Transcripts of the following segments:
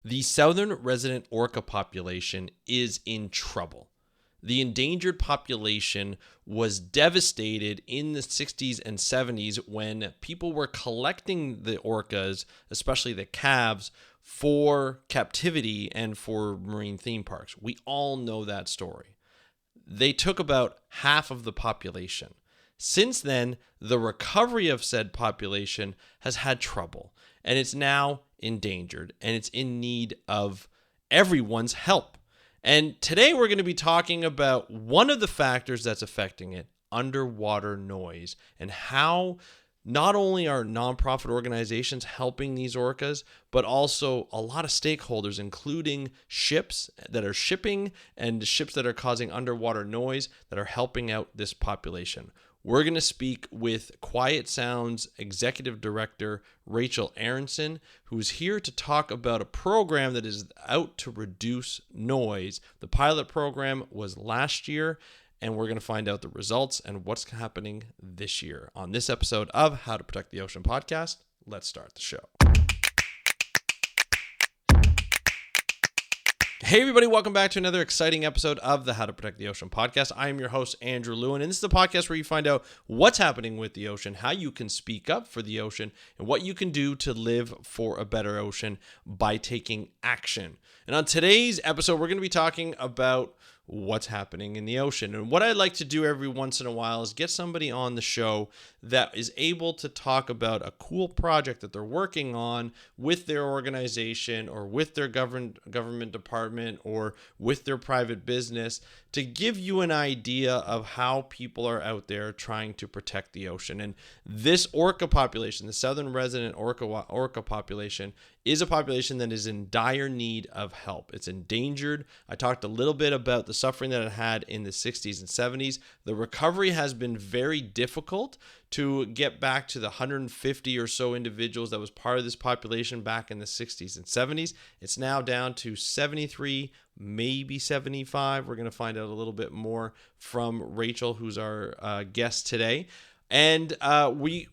The southern resident orca population is in trouble. The endangered population was devastated in the 60s and 70s when people were collecting the orcas, especially the calves, for captivity and for marine theme parks. We all know that story. They took about half of the population. Since then, the recovery of said population has had trouble, and it's now endangered, and it's in need of everyone's help. And today we're going to be talking about one of the factors that's affecting it, underwater noise, and how not only are nonprofit organizations helping these orcas, but also a lot of stakeholders, including ships that are shipping and ships that are causing underwater noise that are helping out this population. We're going to speak with Quiet Sound's Executive Director, Rachel Aronson, who's here to talk about a program that is out to reduce noise. The pilot program was last year, and we're going to find out the results and what's happening this year. On this episode of How to Protect the Ocean podcast, let's start the show. Hey everybody, welcome back to another exciting episode of the How to Protect the Ocean podcast. I am your host, Andrew Lewin, and this is the podcast where you find out what's happening with the ocean, how you can speak up for the ocean, and what you can do to live for a better ocean by taking action. And on today's episode, we're going to be talking about what's happening in the ocean. And what I'd like to do every once in a while is get somebody on the show that is able to talk about a cool project that they're working on with their organization or with their government department or with their private business to give you an idea of how people are out there trying to protect the ocean. And this orca population, the southern resident orca population, is a population that is in dire need of help. It's endangered. I talked a little bit about the suffering that it had in the 60s and 70s. The recovery has been very difficult to get back to the 150 or so individuals that was part of this population back in the 60s and 70s. It's now down to 73, maybe 75. We're going to find out a little bit more from Rachel, who's our guest today. And we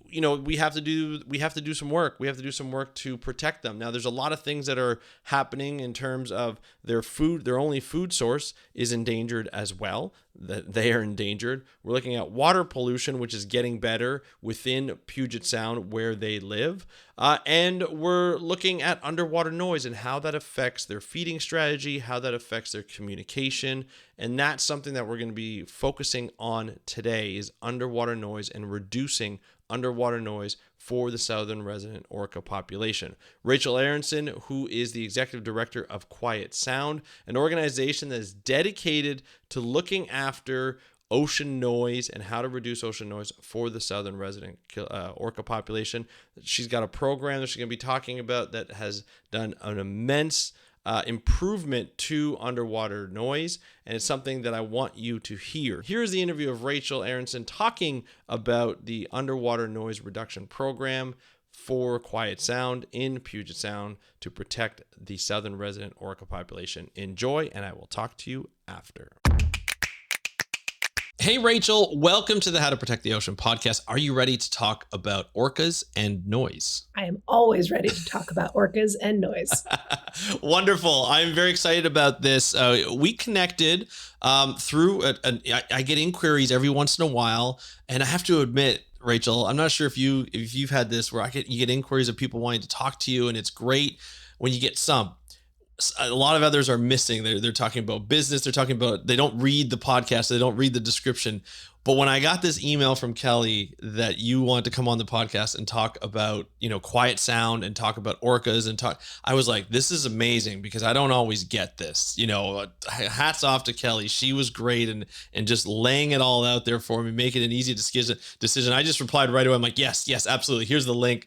have to do some work. We have to do some work to protect them. Now, there's a lot of things that are happening in terms of their food. Their only food source is endangered as well. That they are endangered. We're looking at water pollution, which is getting better within Puget Sound where they live. And we're looking at underwater noise and how that affects their feeding strategy, how that affects their communication. And that's something that we're going to be focusing on today is underwater noise and reducing underwater noise for the southern resident orca population. Rachel Aronson, who is the executive director of Quiet Sound, an organization that is dedicated to looking after ocean noise and how to reduce ocean noise for the southern resident orca population. She's got a program that she's going to be talking about that has done an immense improvement to underwater noise, and it's something that I want you to hear. Here's the interview of Rachel Aronson talking about the underwater noise reduction program for Quiet Sound in Puget Sound to protect the southern resident orca population. Enjoy, and I will talk to you after. Hey, Rachel, welcome to the How to Protect the Ocean podcast. Are you ready to talk about orcas and noise? I am always ready to talk about orcas and noise. Wonderful. I'm very excited about this. We connected through, I get inquiries every once in a while, and I have to admit, Rachel, I'm not sure if you've had this where you get inquiries of people wanting to talk to you, and it's great when you get some. A lot of others are missing. They're talking about business. They're talking about, they don't read the podcast. They don't read the description. But when I got this email from Kelly that you want to come on the podcast and talk about, Quiet Sound and talk about orcas and I was like, this is amazing because I don't always get this, hats off to Kelly. She was great and just laying it all out there for me, making an easy decision. I just replied right away. I'm like, yes, absolutely. Here's the link,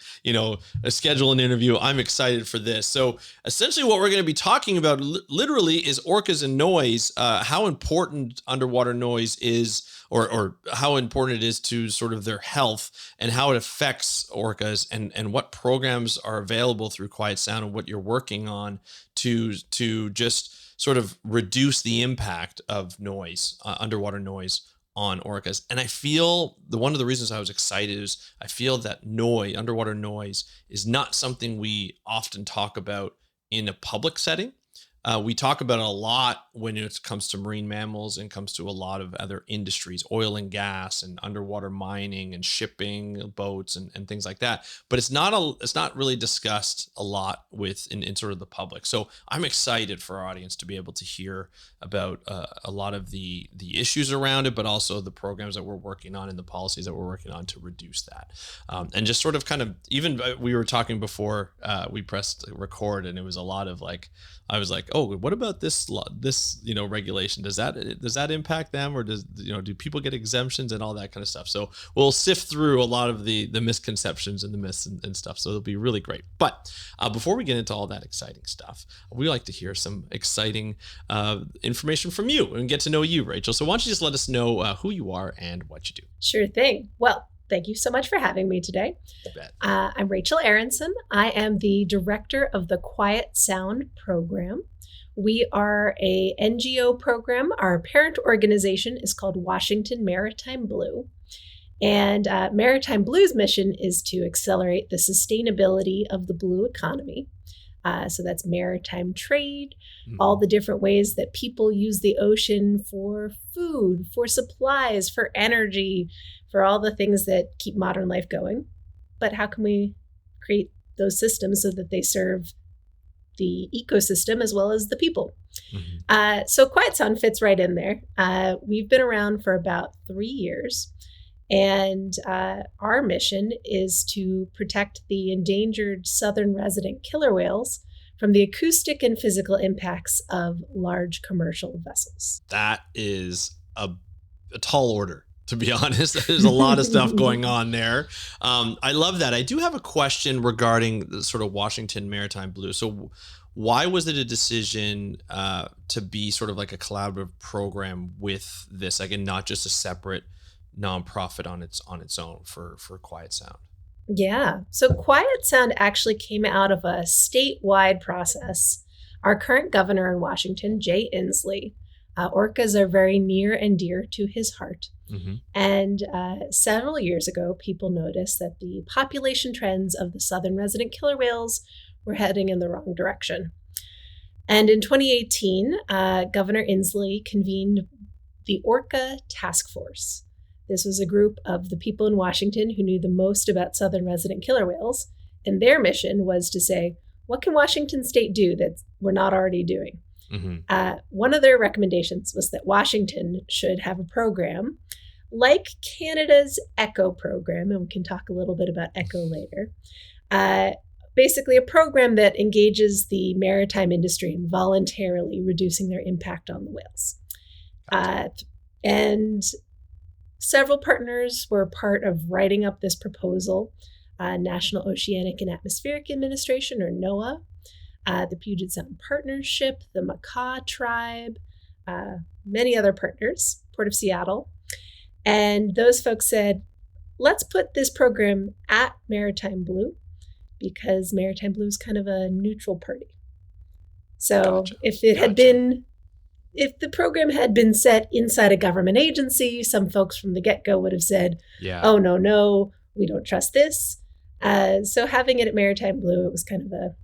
schedule an interview. I'm excited for this. So essentially what we're going to be talking about literally is orcas and noise, how important underwater noise is, or how important it is to sort of their health and how it affects orcas and what programs are available through Quiet Sound and what you're working on to just sort of reduce the impact of noise, underwater noise on orcas. And I feel one of the reasons I was excited is I feel that underwater noise is not something we often talk about in a public setting. We talk about it a lot when it comes to marine mammals and comes to a lot of other industries, oil and gas and underwater mining and shipping boats and things like that. But it's not really discussed a lot in sort of the public. So I'm excited for our audience to be able to hear about a lot of the issues around it, but also the programs that we're working on and the policies that we're working on to reduce that. And just sort of kind of, even we were talking before we pressed record, and it was a lot of like, I was like, oh, what about this regulation? Does that impact them, or do people get exemptions and all that kind of stuff? So we'll sift through a lot of the misconceptions and the myths and stuff. So it'll be really great. But before we get into all that exciting stuff, we like to hear some exciting information from you and get to know you, Rachel. So why don't you just let us know who you are and what you do? Sure thing. Well, thank you so much for having me today. You bet. I'm Rachel Aronson. I am the director of the Quiet Sound program. We are a NGO program. Our parent organization is called Washington Maritime Blue. And Maritime Blue's mission is to accelerate the sustainability of the blue economy. So that's maritime trade, all the different ways that people use the ocean for food, for supplies, for energy, for all the things that keep modern life going. But how can we create those systems so that they serve the ecosystem as well as the people? So Quiet Sound fits right in there. We've been around for about 3 years. And our mission is to protect the endangered southern resident killer whales from the acoustic and physical impacts of large commercial vessels. That is a tall order, to be honest. There's a lot of stuff going on there. I love that. I do have a question regarding the sort of Washington Maritime Blue. So why was it a decision to be sort of like a collaborative program with this, like, and not just a separate nonprofit on its own for Quiet Sound? Yeah. So Quiet Sound actually came out of a statewide process. Our current governor in Washington, Jay Inslee, orcas are very near and dear to his heart. And several years ago, people noticed that the population trends of the southern resident killer whales were heading in the wrong direction. And in 2018, Governor Inslee convened the Orca Task Force. This was a group of the people in Washington who knew the most about southern resident killer whales, and their mission was to say, what can Washington state do that we're not already doing? One of their recommendations was that Washington should have a program like Canada's ECHO program, and we can talk a little bit about ECHO later. Basically a program that engages the maritime industry in voluntarily reducing their impact on the whales. And several partners were part of writing up this proposal. National Oceanic and Atmospheric Administration, or NOAA, the Puget Sound Partnership, the Makah Tribe, many other partners, Port of Seattle. And those folks said, let's put this program at Maritime Blue, because Maritime Blue is kind of a neutral party. So if the program had been set inside a government agency, some folks from the get-go would have said, oh, no, we don't trust this. So having it at Maritime Blue, it was kind of a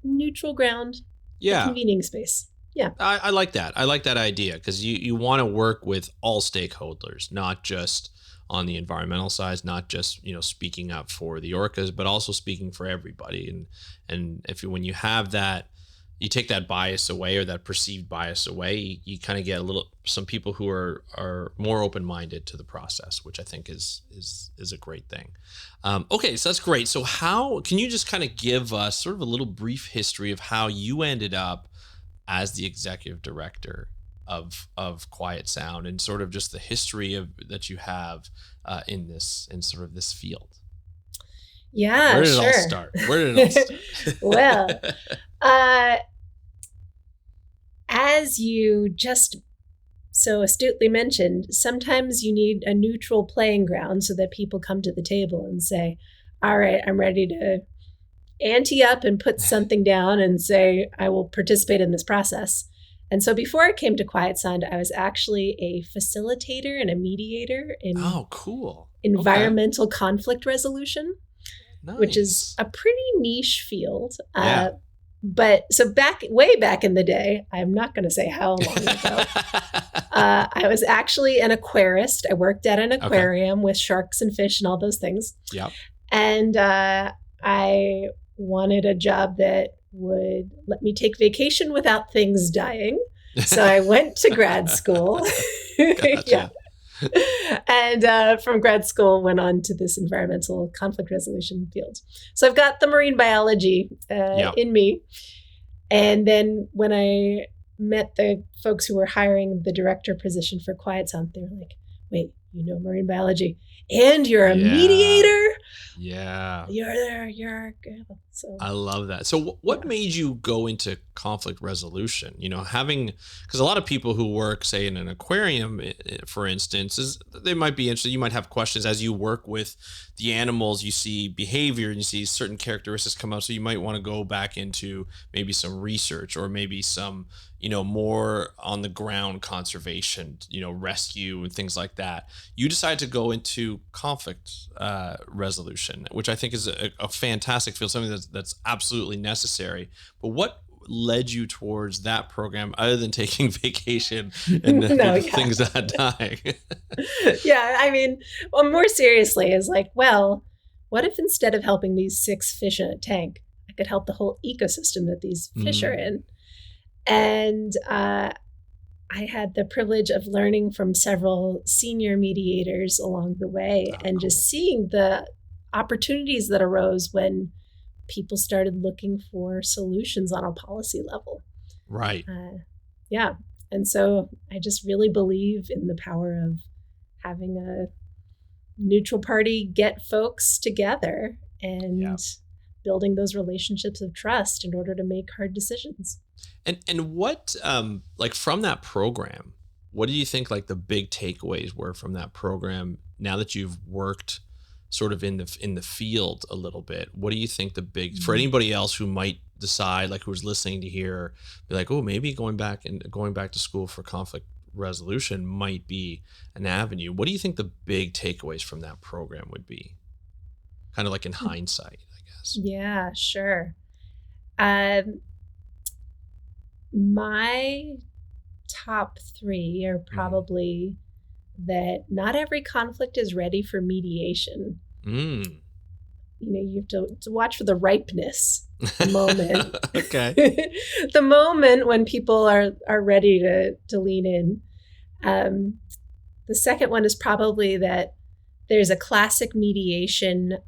neutral ground, a convening space. Yeah. I like that. I like that idea, because you want to work with all stakeholders, not just on the environmental side, not just, speaking up for the orcas, but also speaking for everybody. And when you have that, you take that bias away, or that perceived bias away, you kind of get some people who are more open-minded to the process, which I think is a great thing. Okay, so that's great. So how can you just kind of give us sort of a little brief history of how you ended up as the executive director of Quiet Sound, and sort of just the history that you have in sort of this field? Yeah, Where did it all start? Well, as you just so astutely mentioned, sometimes you need a neutral playing ground so that people come to the table and say, all right, I'm ready to ante up and put something down and say, I will participate in this process. And so before I came to Quiet Sound, I was actually a facilitator and a mediator in environmental conflict resolution, which is a pretty niche field. But so way back in the day, I'm not going to say how long ago, I was actually an aquarist. I worked at an aquarium with sharks and fish and all those things. Yep. And I wanted a job that would let me take vacation without things dying. So I went to grad school. Gotcha. Yeah. And from grad school, went on to this environmental conflict resolution field. So I've got the marine biology in me. And then when I met the folks who were hiring the director position for Quiet Sound, they were like, wait, you know marine biology and you're a mediator? Yeah. You're so I love that. So what made you go into conflict resolution? Because a lot of people who work, say, in an aquarium, for instance, they might be interested. You might have questions as you work with the animals. You see behavior and you see certain characteristics come out. So you might want to go back into maybe some research or maybe some, more on the ground conservation, rescue and things like that. You decide to go into conflict resolution, which I think is a fantastic field, something that's absolutely necessary. But what led you towards that program other than taking vacation and things not dying? Yeah, I mean, more seriously is like, well, what if instead of helping these 6 fish in a tank, I could help the whole ecosystem that these fish are in? And I had the privilege of learning from several senior mediators along the way and just seeing the opportunities that arose when people started looking for solutions on a policy level. Right. Yeah. And so I just really believe in the power of having a neutral party get folks together and building those relationships of trust in order to make hard decisions. And what, from that program, what do you think the big takeaways were from that program now that you've worked sort of in the field a little bit? What do you think the big, for anybody else who might decide, who's listening to hear, be like, oh, maybe going back to school for conflict resolution might be an avenue. What do you think the big takeaways from that program would be? Kind of in hindsight, I guess. Yeah, sure. My top 3 are probably that not every conflict is ready for mediation. You have to watch for the ripeness moment. Okay. The moment when people are ready to lean in. The second one is probably that there's a classic mediation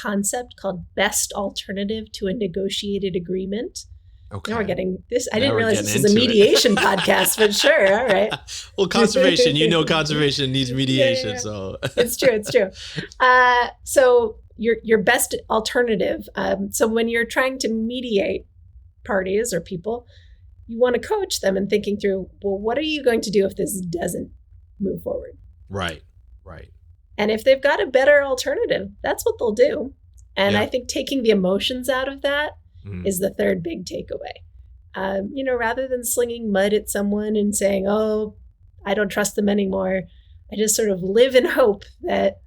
concept called best alternative to a negotiated agreement. Okay. Now we're getting this. I didn't realize this was a mediation podcast, but sure. All right. Well, conservation, conservation needs mediation. Yeah. So it's true. So your best alternative. So when you're trying to mediate parties or people, you want to coach them in thinking through, well, what are you going to do if this doesn't move forward? Right. And if they've got a better alternative, that's what they'll do. And I think taking the emotions out of that is the third big takeaway. Rather than slinging mud at someone and saying, oh, I don't trust them anymore, I just sort of live in hope that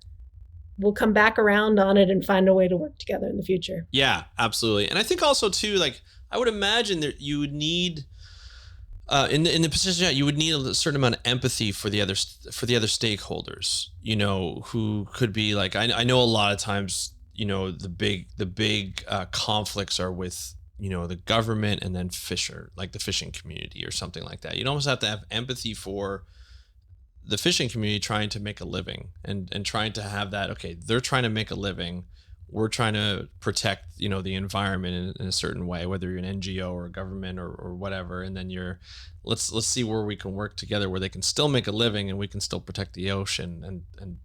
we'll come back around on it and find a way to work together in the future. Yeah, absolutely. And I think also too, I would imagine that you would need, in the position, you would need a certain amount of empathy for the other stakeholders, who could be I know a lot of times, the big conflicts are with, the government and then the fishing community or something like that. You'd almost have to have empathy for the fishing community trying to make a living and trying to have that, okay, they're trying to make a living. We're trying to protect, the environment in a certain way, whether you're an NGO or a government or whatever. And then let's see where we can work together where they can still make a living and we can still protect the ocean and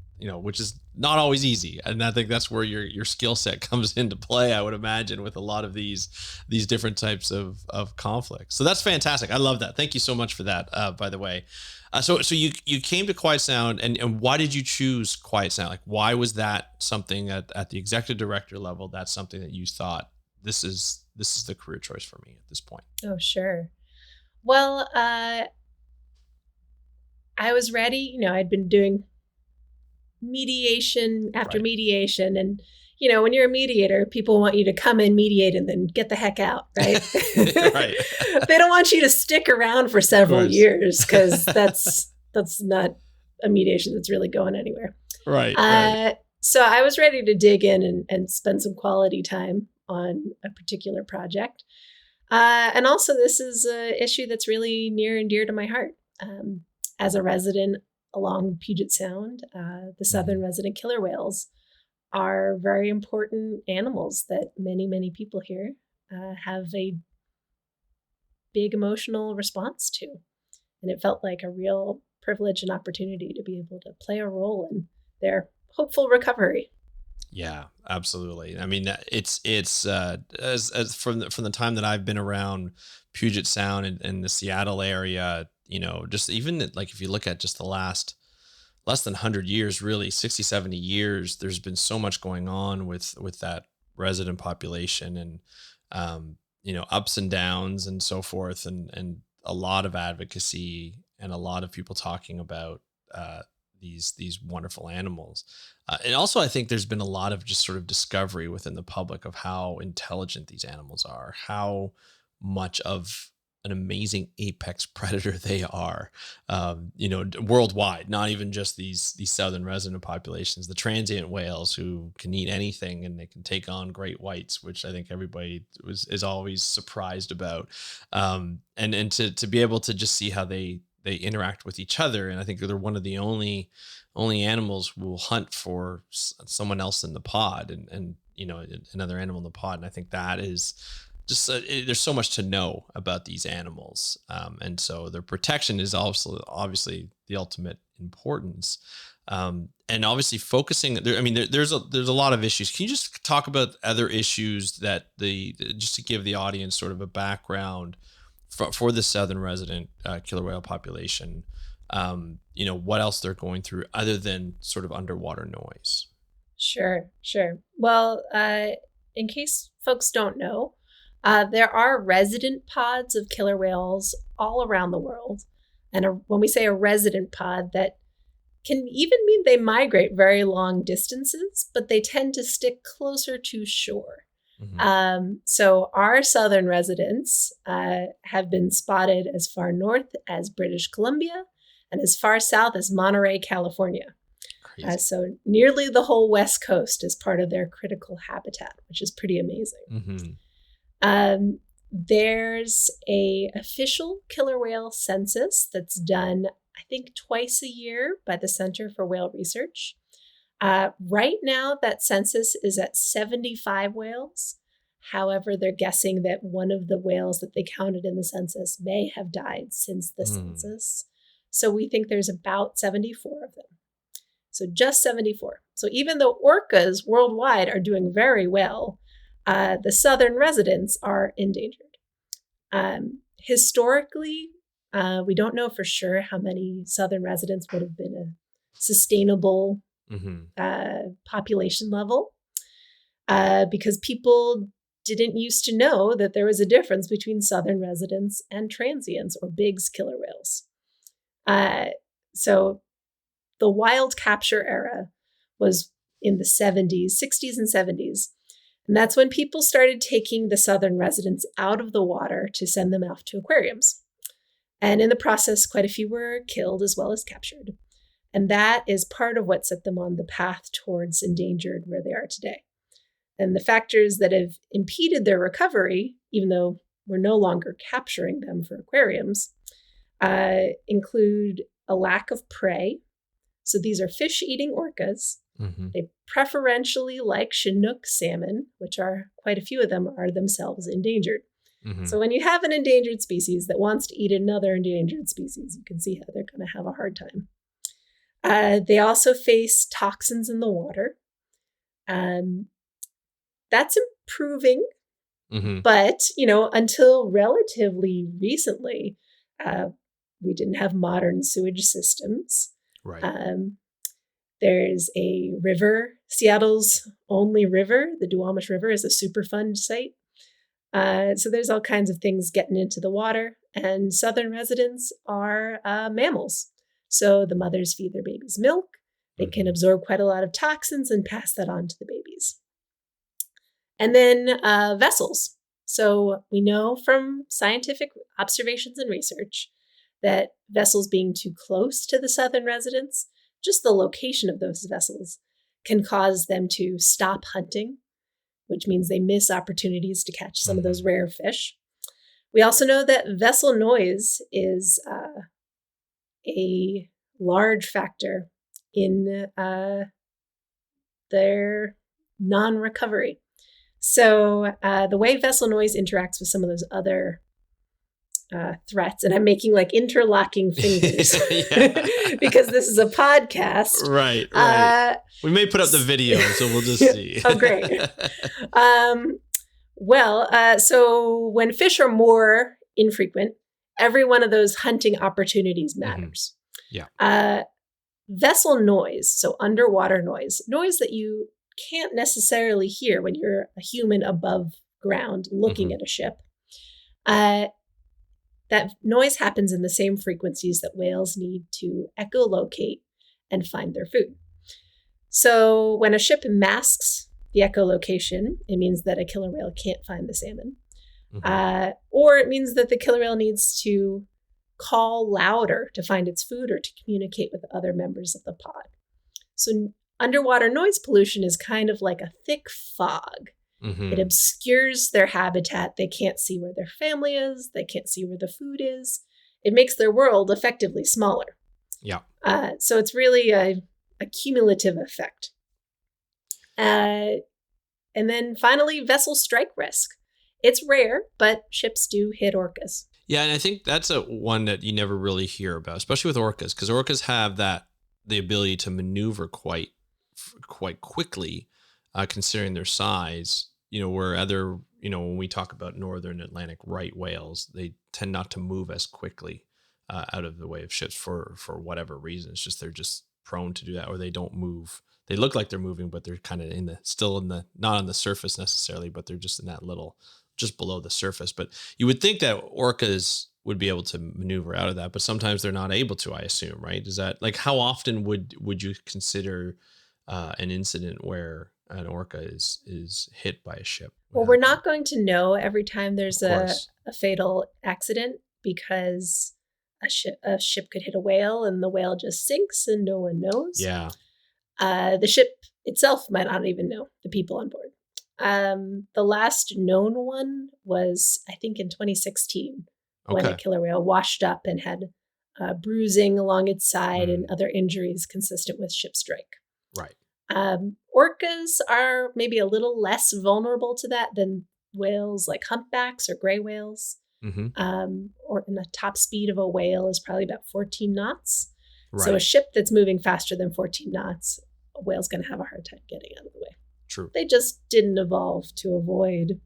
which is not always easy. And I think that's where your skill set comes into play, I would imagine, with a lot of these different types of conflicts. So that's fantastic. I love that. Thank you so much for that, by the way. So you came to Quiet Sound, and why did you choose Quiet Sound? Why was that something at the executive director level? That's something that you thought, this is the career choice for me at this point. Oh, sure. Well, I was ready. I'd been doing mediation after mediation, and when you're a mediator, people want you to come and mediate and then get the heck out, right? Right. They don't want you to stick around for several years because that's not a mediation that's really going anywhere. Right. So I was ready to dig in and spend some quality time on a particular project. And also, this is an issue that's really near and dear to my heart. As a resident along Puget Sound, the southern resident killer whales are very important animals that many, many people here have a big emotional response to. And it felt like a real privilege and opportunity to be able to play a role in their hopeful recovery. Yeah, absolutely. I mean, it's as from the time that I've been around Puget Sound and the Seattle area, just even like if you look at just the last less than 100 years, really 60, 70 years, there's been so much going on with that resident population and, ups and downs and so forth. And a lot of advocacy and a lot of people talking about, these wonderful animals. And also, I think there's been a lot of just sort of discovery within the public of how intelligent these animals are, how much of an amazing apex predator they are, worldwide, not even just these southern resident populations, the transient whales who can eat anything and they can take on great whites, which I think everybody is always surprised about. And to be able to just see how they interact with each other. And I think they're one of the only animals who will hunt for someone else in the pod and another animal in the pod. And I think that is just, there's so much to know about these animals. And so their protection is also obviously the ultimate importance. And obviously focusing there, I mean, there's a lot of issues. Can you just talk about other issues that just to give the audience sort of a background for the southern resident killer whale population, what else they're going through other than sort of underwater noise? Sure. Well, in case folks don't know, there are resident pods of killer whales all around the world. And when we say a resident pod, that can even mean they migrate very long distances, but they tend to stick closer to shore. So our southern residents have been spotted as far north as British Columbia and as far south as Monterey, California. So nearly the whole West Coast is part of their critical habitat, which is pretty amazing. There's a official killer whale census that's done, I think, twice a year by the Center for Whale Research. Right now, that census is at 75 whales. However, they're guessing that one of the whales that they counted in the census may have died since the census. So we think there's about 74 of them. So just 74. So even though orcas worldwide are doing very well, the southern residents are endangered. Historically, we don't know for sure how many southern residents would have been a sustainable population level, because people didn't used to know that there was a difference between southern residents and transients or Biggs killer whales. So the wild capture era was in the 60s and 70s. And that's when people started taking the southern residents out of the water to send them off to aquariums. And in the process, quite a few were killed as well as captured. And that is part of what set them on the path towards endangered where they are today. And the factors that have impeded their recovery, even though we're no longer capturing them for aquariums, include a lack of prey. So these are fish-eating orcas. They preferentially like Chinook salmon, which are quite a few of them are themselves endangered. So when you have an endangered species that wants to eat another endangered species, you can see how they're going to have a hard time. They also face toxins in the water. That's improving, but until relatively recently, we didn't have modern sewage systems. Right. There's a river, Seattle's only river, the Duwamish River, is a Superfund site. So there's all kinds of things getting into the water. And southern residents are mammals. So the mothers feed their babies milk. They can absorb quite a lot of toxins and pass that on to the babies. And then vessels. So we know from scientific observations and research that vessels being too close to the southern residents, just the location of those vessels, can cause them to stop hunting, which means they miss opportunities to catch some of those rare fish. We also know that vessel noise is a large factor in their non-recovery. So the way vessel noise interacts with some of those other threats, and I'm making like interlocking fingers because this is a podcast. Right. We may put up the video, so we'll just see. Oh, great. So when fish are more infrequent, every one of those hunting opportunities matters. Vessel noise, so underwater noise that you can't necessarily hear when you're a human above ground looking at a ship. That noise happens in the same frequencies that whales need to echolocate and find their food. So when a ship masks the echolocation, it means that a killer whale can't find the salmon. Or it means that the killer whale needs to call louder to find its food or to communicate with other members of the pod. So underwater noise pollution is kind of like a thick fog. It obscures their habitat. They can't see where their family is. They can't see where the food is. It makes their world effectively smaller. So it's really a cumulative effect. And then finally, vessel strike risk. It's rare, but ships do hit orcas. Yeah, and I think that's one that you never really hear about, especially with orcas, because orcas have the ability to maneuver quite quickly, considering their size. Where other, when we talk about northern Atlantic right whales, they tend not to move as quickly out of the way of ships for whatever reason. It's just they're just prone to do that, or they don't move. They look like they're moving, but they're kind of not on the surface necessarily, but they're just in that little, just below the surface. But you would think that orcas would be able to maneuver out of that, but sometimes they're not able to, I assume, right? Is that like, how often would you consider an incident where an orca is hit by a ship? Well, we're not going to know every time there's a fatal accident, because a ship could hit a whale and the whale just sinks and no one knows. The ship itself might not even know the people on board. The last known one was, I think, in 2016, when a killer whale washed up and had bruising along its side and other injuries consistent with ship strike. Right. Orcas are maybe a little less vulnerable to that than whales like humpbacks or gray whales. Or in the top speed of a whale is probably about 14 knots. Right. So a ship that's moving faster than 14 knots, a whale's going to have a hard time getting out of the way. True. They just didn't evolve to avoid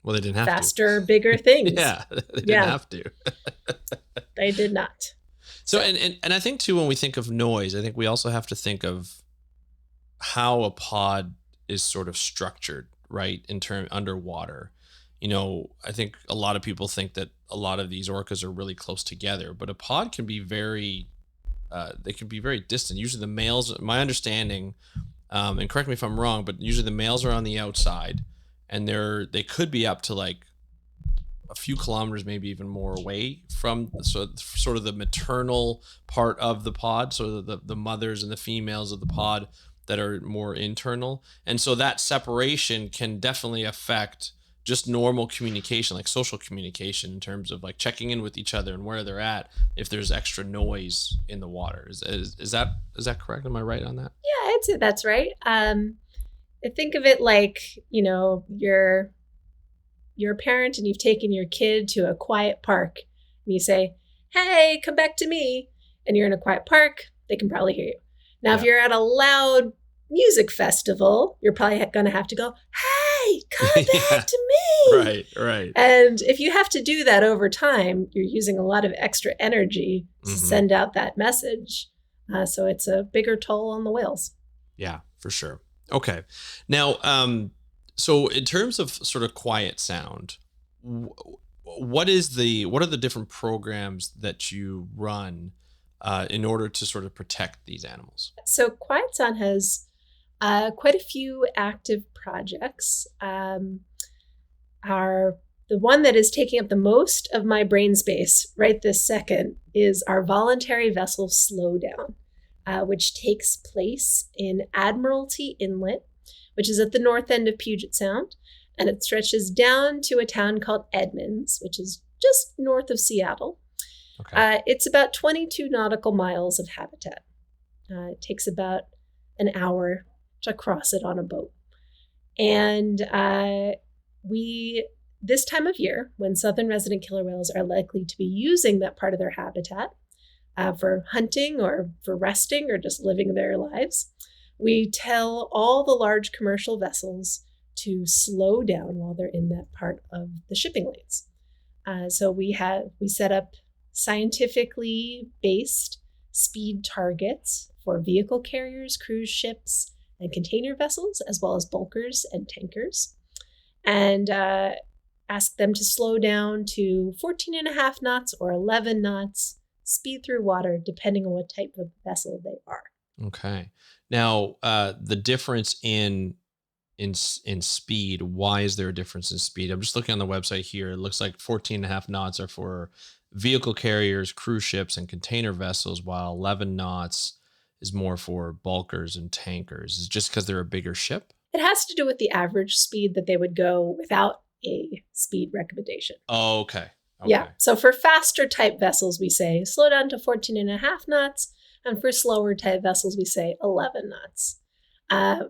they didn't have faster, bigger things. They didn't have to. They did not. So and I think too, when we think of noise, I think we also have to think of how a pod is sort of structured, right? In term underwater. I think a lot of people think that a lot of these orcas are really close together, but a pod can be very distant. Usually the males, my understanding, and correct me if I'm wrong, but usually the males are on the outside, and they could be up to like a few kilometers, maybe even more away from sort of the maternal part of the pod, so the mothers and the females of the pod that are more internal. And so that separation can definitely affect just normal communication, like social communication, in terms of like checking in with each other and where they're at if there's extra noise in the water. Is that correct? Am I right on that? Yeah, I'd say that's right. I think of it like, you're a parent and you've taken your kid to a quiet park and you say, "Hey, come back to me." And you're in a quiet park, they can probably hear you. Now, if you're at a loud music festival, you're probably going to have to go, "Hey, come back to me." Right. And if you have to do that over time, you're using a lot of extra energy to send out that message. So it's a bigger toll on the whales. Yeah, for sure. Okay. Now, so in terms of sort of quiet sound, what are the different programs that you run in order to sort of protect these animals? So quiet sound has Quite a few active projects. The one that is taking up the most of my brain space right this second is our voluntary vessel slowdown, which takes place in Admiralty Inlet, which is at the north end of Puget Sound, and it stretches down to a town called Edmonds, which is just north of Seattle. Okay. It's about 22 nautical miles of habitat. It takes about an hour to cross it on a boat. And this time of year, when southern resident killer whales are likely to be using that part of their habitat for hunting or for resting or just living their lives, we tell all the large commercial vessels to slow down while they're in that part of the shipping lanes. So we set up scientifically based speed targets for vehicle carriers, cruise ships, and container vessels, as well as bulkers and tankers, and ask them to slow down to 14.5 knots or 11 knots, speed through water, depending on what type of vessel they are. Okay. Now, the difference in speed, why is there a difference in speed? I'm just looking on the website here. It looks like 14.5 knots are for vehicle carriers, cruise ships, and container vessels, while 11 knots is more for bulkers and tankers. Is it just because they're a bigger ship? It has to do with the average speed that they would go without a speed recommendation. Oh, okay. Yeah. So for faster type vessels, we say slow down to 14.5 knots. And for slower type vessels, we say 11 knots.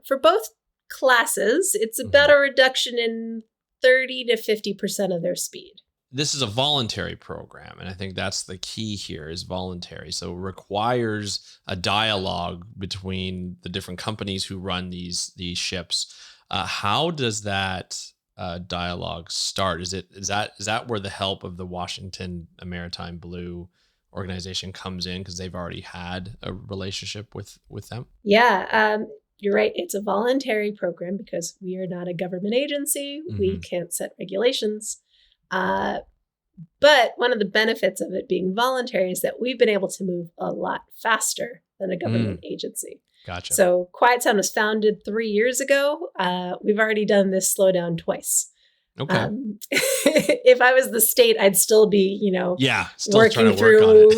For both classes, it's about a reduction in 30 to 50% of their speed. This is a voluntary program, and I think that's the key here is voluntary. So it requires a dialogue between the different companies who run these ships. How does that dialogue start? Is that where the help of the Washington Maritime Blue organization comes in because they've already had a relationship with them? Yeah, you're right. It's a voluntary program because we are not a government agency. We can't set regulations. But one of the benefits of it being voluntary is that we've been able to move a lot faster than a government agency. Gotcha. So Quiet Sound was founded 3 years ago. We've already done this slowdown twice. Okay. If I was the state, I'd still be, still working through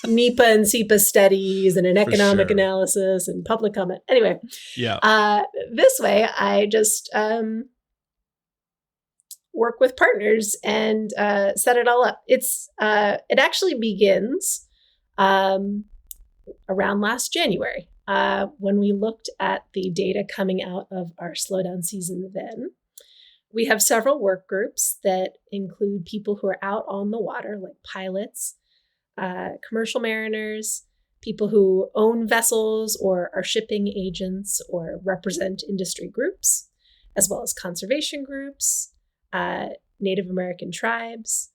NEPA and SEPA studies and an economic analysis and public comment. Anyway, this way I just work with partners and set it all up. It actually begins around last January when we looked at the data coming out of our slowdown season then. We have several work groups that include people who are out on the water, like pilots, commercial mariners, people who own vessels or are shipping agents or represent industry groups, as well as conservation groups, Native American tribes,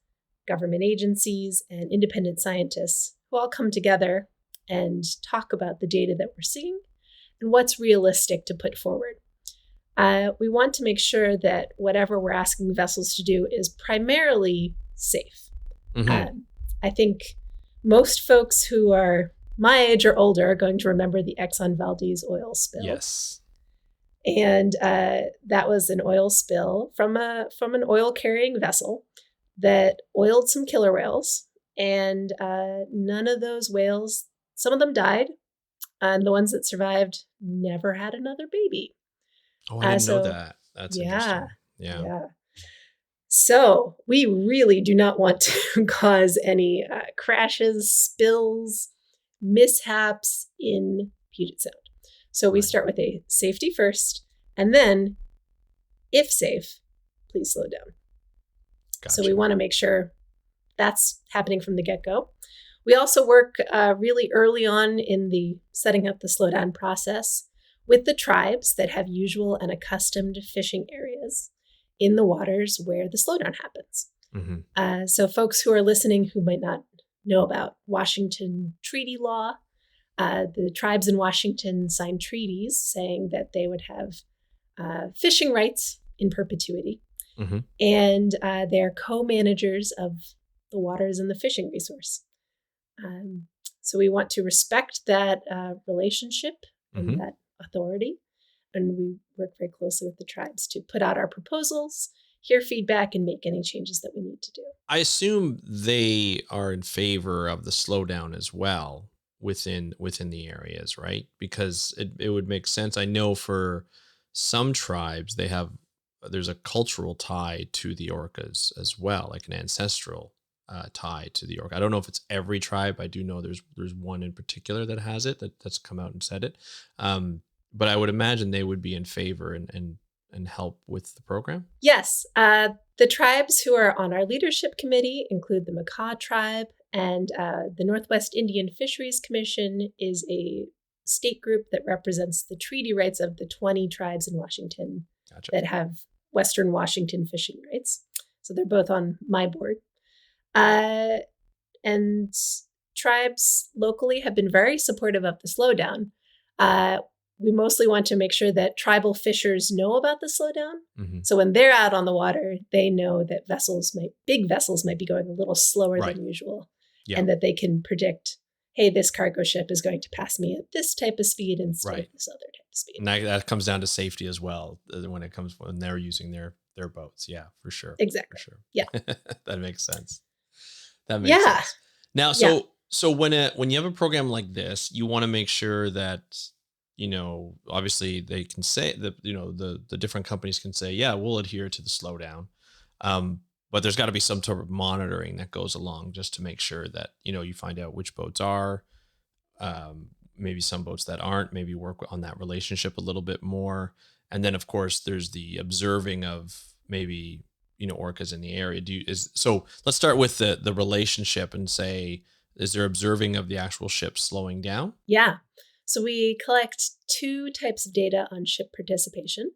government agencies, and independent scientists who all come together and talk about the data that we're seeing and what's realistic to put forward. We want to make sure that whatever we're asking vessels to do is primarily safe. I think most folks who are my age or older are going to remember the Exxon Valdez oil spill. Yes. And that was an oil spill from an oil carrying vessel that oiled some killer whales. And none of those whales, some of them died. And the ones that survived never had another baby. Oh, I didn't know that. That's interesting. Yeah. So we really do not want to cause any crashes, spills, mishaps in Puget Sound. So we start with a safety first, and then, if safe, please slow down. Gotcha. So we want to make sure that's happening from the get-go. We also work really early on in the setting up the slowdown process with the tribes that have usual and accustomed fishing areas in the waters where the slowdown happens. So folks who are listening who might not know about Washington treaty law, the tribes in Washington signed treaties saying that they would have fishing rights in perpetuity. And they're co-managers of the waters and the fishing resource. So we want to respect that relationship and that authority. And we work very closely with the tribes to put out our proposals, hear feedback, and make any changes that we need to do. I assume they are in favor of the slowdown as well within the areas, right? Because it would make sense. I know for some tribes, there's a cultural tie to the orcas as well, like an ancestral tie to the orca. I don't know if it's every tribe. I do know there's one in particular that has it, that's come out and said it. But I would imagine they would be in favor and help with the program. Yes. The tribes who are on our leadership committee include the Makah tribe, and the Northwest Indian Fisheries Commission is a state group that represents the treaty rights of the 20 tribes in Washington that have Western Washington fishing rights. So they're both on my board. And tribes locally have been very supportive of the slowdown. We mostly want to make sure that tribal fishers know about the slowdown. Mm-hmm. So when they're out on the water, they know that big vessels might be going a little slower than usual. Yeah. And that they can predict, hey, this cargo ship is going to pass me at this type of speed instead of this other type of speed. And that comes down to safety as well when they're using their boats. Yeah, for sure. Exactly. For sure. Yeah. That makes sense. Sense. Now, so when you have a program like this, you want to make sure that, obviously they can say that, the different companies can say, yeah, we'll adhere to the slowdown. But there's got to be some sort of monitoring that goes along just to make sure that, you find out which boats are, maybe some boats that aren't, maybe work on that relationship a little bit more. And then, of course, there's the observing of maybe, orcas in the area. So let's start with the relationship and say, is there observing of the actual ship slowing down? Yeah. So we collect two types of data on ship participation.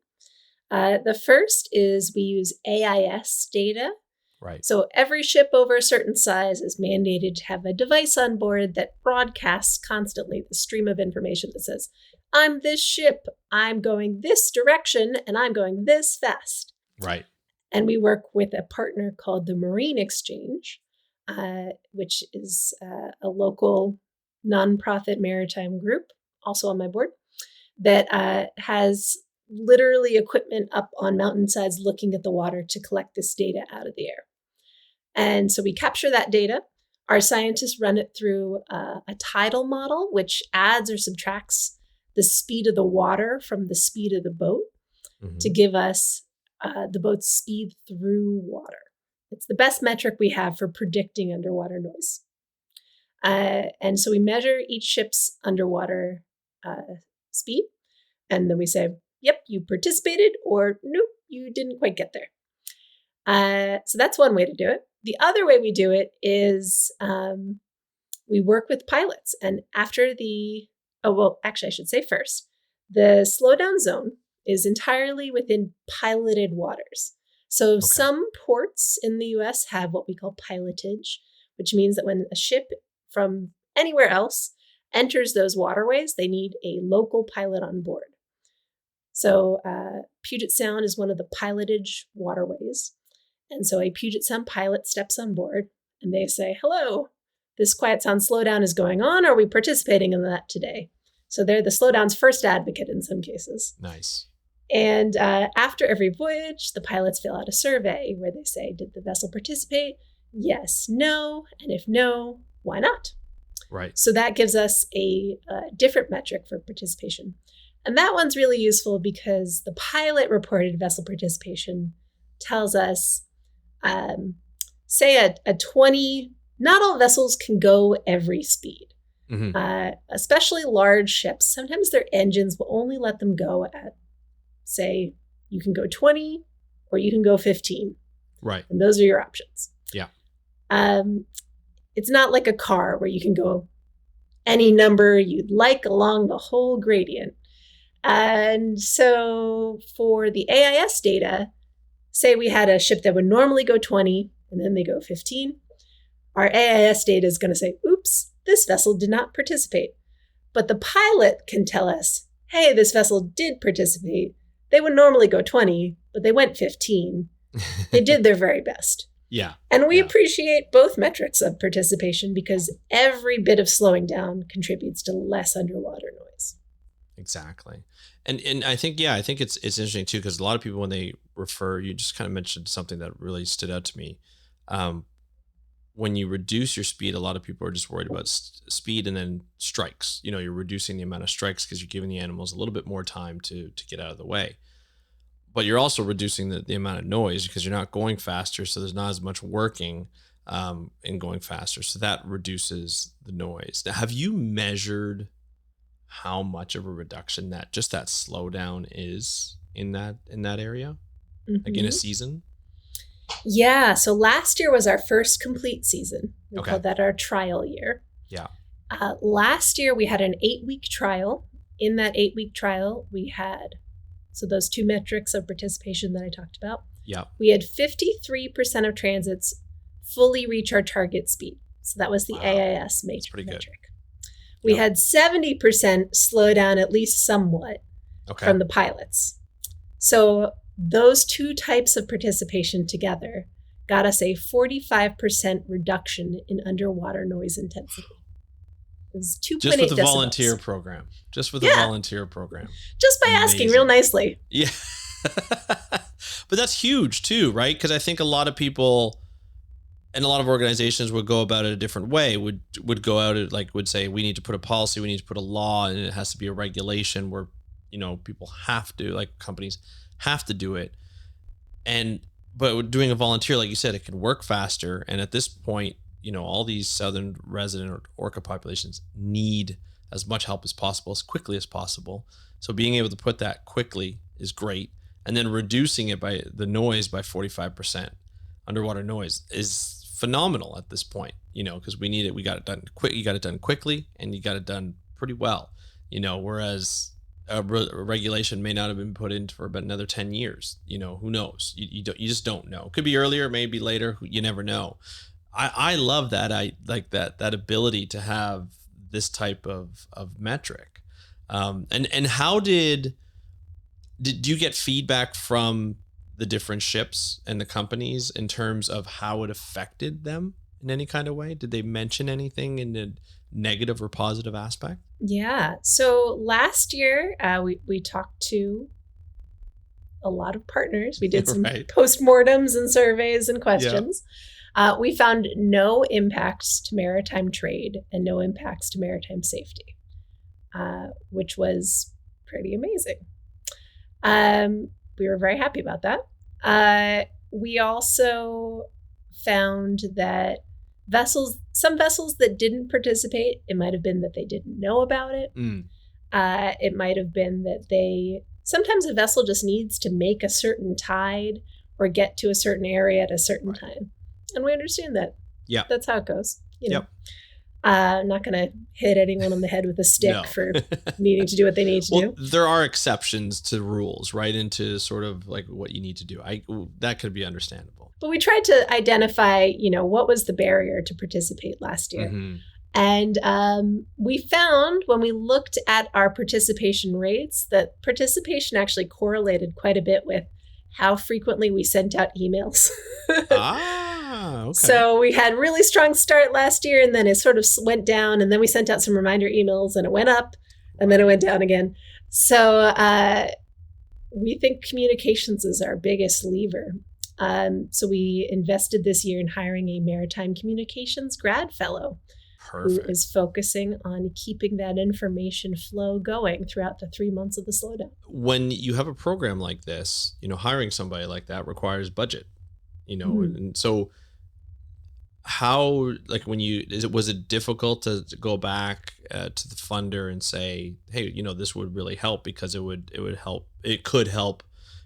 The first is we use AIS data. Right. So every ship over a certain size is mandated to have a device on board that broadcasts constantly the stream of information that says, I'm this ship, I'm going this direction, and I'm going this fast. Right. And we work with a partner called the Marine Exchange, which is a local nonprofit maritime group, also on my board, that has literally equipment up on mountainsides looking at the water to collect this data out of the air. And so we capture that data. Our scientists run it through a tidal model, which adds or subtracts the speed of the water from the speed of the boat to give us the boat's speed through water. It's the best metric we have for predicting underwater noise. And so we measure each ship's underwater speed. And then we say, yep, you participated, or nope, you didn't quite get there. So that's one way to do it. The other way we do it is we work with pilots. And after I should say first, the slowdown zone is entirely within piloted waters. So some ports in the US have what we call pilotage, which means that when a ship from anywhere else enters those waterways, they need a local pilot on board. So Puget Sound is one of the pilotage waterways. And so a Puget Sound pilot steps on board and they say, hello, this quiet sound slowdown is going on. Are we participating in that today? So they're the slowdown's first advocate in some cases. Nice. And after every voyage, the pilots fill out a survey where they say, did the vessel participate? Yes, no. And if no, why not? Right. So that gives us a different metric for participation. And that one's really useful because the pilot reported vessel participation tells us, say a 20, not all vessels can go every speed. Especially large ships. Sometimes their engines will only let them go at, say, you can go 20 or you can go 15. Right. And those are your options. Yeah. It's not like a car where you can go any number you'd like along the whole gradient. And so for the AIS data, say we had a ship that would normally go 20 and then they go 15. Our AIS data is going to say, oops, this vessel did not participate. But the pilot can tell us, hey, this vessel did participate. They would normally go 20, but they went 15. They did their very best. Yeah. And we appreciate both metrics of participation because every bit of slowing down contributes to less underwater noise. Exactly. And I think, yeah, I think it's interesting too, because a lot of people, when they refer, you just kind of mentioned something that really stood out to me. When you reduce your speed, a lot of people are just worried about speed and then strikes. You're reducing the amount of strikes because you're giving the animals a little bit more time to get out of the way. But you're also reducing the amount of noise because you're not going faster. So there's not as much working in going faster. So that reduces the noise. Now, have you measured how much of a reduction that slowdown is in that area, like in a season? Yeah. So last year was our first complete season. We called that our trial year. Yeah. Last year we had an 8-week trial. In that 8-week trial, we had, so those 2 metrics of participation that I talked about. Yeah. We had 53% of transits fully reach our target speed. So that was the AIS metric. Good. We had 70% slow down at least somewhat from the pilots. So those 2 types of participation together got us a 45% reduction in underwater noise intensity. It was 2.8 just with the decibels. volunteer program. Just with the volunteer program. Just by asking real nicely. Yeah. But that's huge too, right? Because I think a lot of people and a lot of organizations would go about it a different way, would go out and would say, we need to put a policy, we need to put a law, and it has to be a regulation where, people have to, companies have to do it. But doing a volunteer, like you said, it can work faster. And at this point, all these southern resident orca populations need as much help as possible, as quickly as possible. So being able to put that quickly is great. And then reducing it by the noise by 45%, underwater noise, is phenomenal at this point, because we need it. We got it done quick. You got it done quickly, and you got it done pretty well, whereas a regulation may not have been put in for about another 10 years. Who knows? You just don't know. It could be earlier, maybe later. You never know. I love that. I like that ability to have this type of metric. And how did you get feedback from the different ships and the companies in terms of how it affected them in any kind of way? Did they mention anything in a negative or positive aspect? Yeah. So last year, we talked to a lot of partners. We did some postmortems and surveys and questions. Yeah. We found no impacts to maritime trade and no impacts to maritime safety, which was pretty amazing. We were very happy about that. We also found that some vessels that didn't participate, it might have been that they didn't know about it. It might have been that sometimes a vessel just needs to make a certain tide or get to a certain area at a certain time. And we understand that. Yeah. That's how it goes. Yep. I'm not going to hit anyone on the head with a stick for needing to do what they need to do. There are exceptions to rules, right? Into sort of what you need to do. That could be understandable. But we tried to identify, what was the barrier to participate last year. Mm-hmm. And we found when we looked at our participation rates that participation actually correlated quite a bit with how frequently we sent out emails. Okay. So we had really strong start last year, and then it sort of went down, and then we sent out some reminder emails, and it went up, and then it went down again. So we think communications is our biggest lever. So we invested this year in hiring a maritime communications grad fellow. Perfect. Who is focusing on keeping that information flow going throughout the 3 months of the slowdown. When you have a program like this, hiring somebody like that requires budget, and so how, was it difficult to go back to the funder and say, hey, this would really help because it could help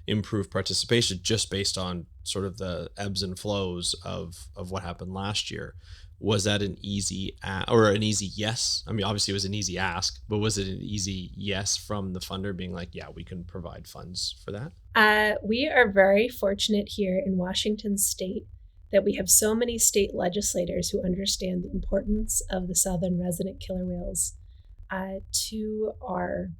improve participation just based on sort of the ebbs and flows of what happened last year? Was that an easy yes? I mean, obviously it was an easy ask, but was it an easy yes from the funder being like, yeah, we can provide funds for that? We are very fortunate here in Washington State that we have so many state legislators who understand the importance of the southern resident killer whales to our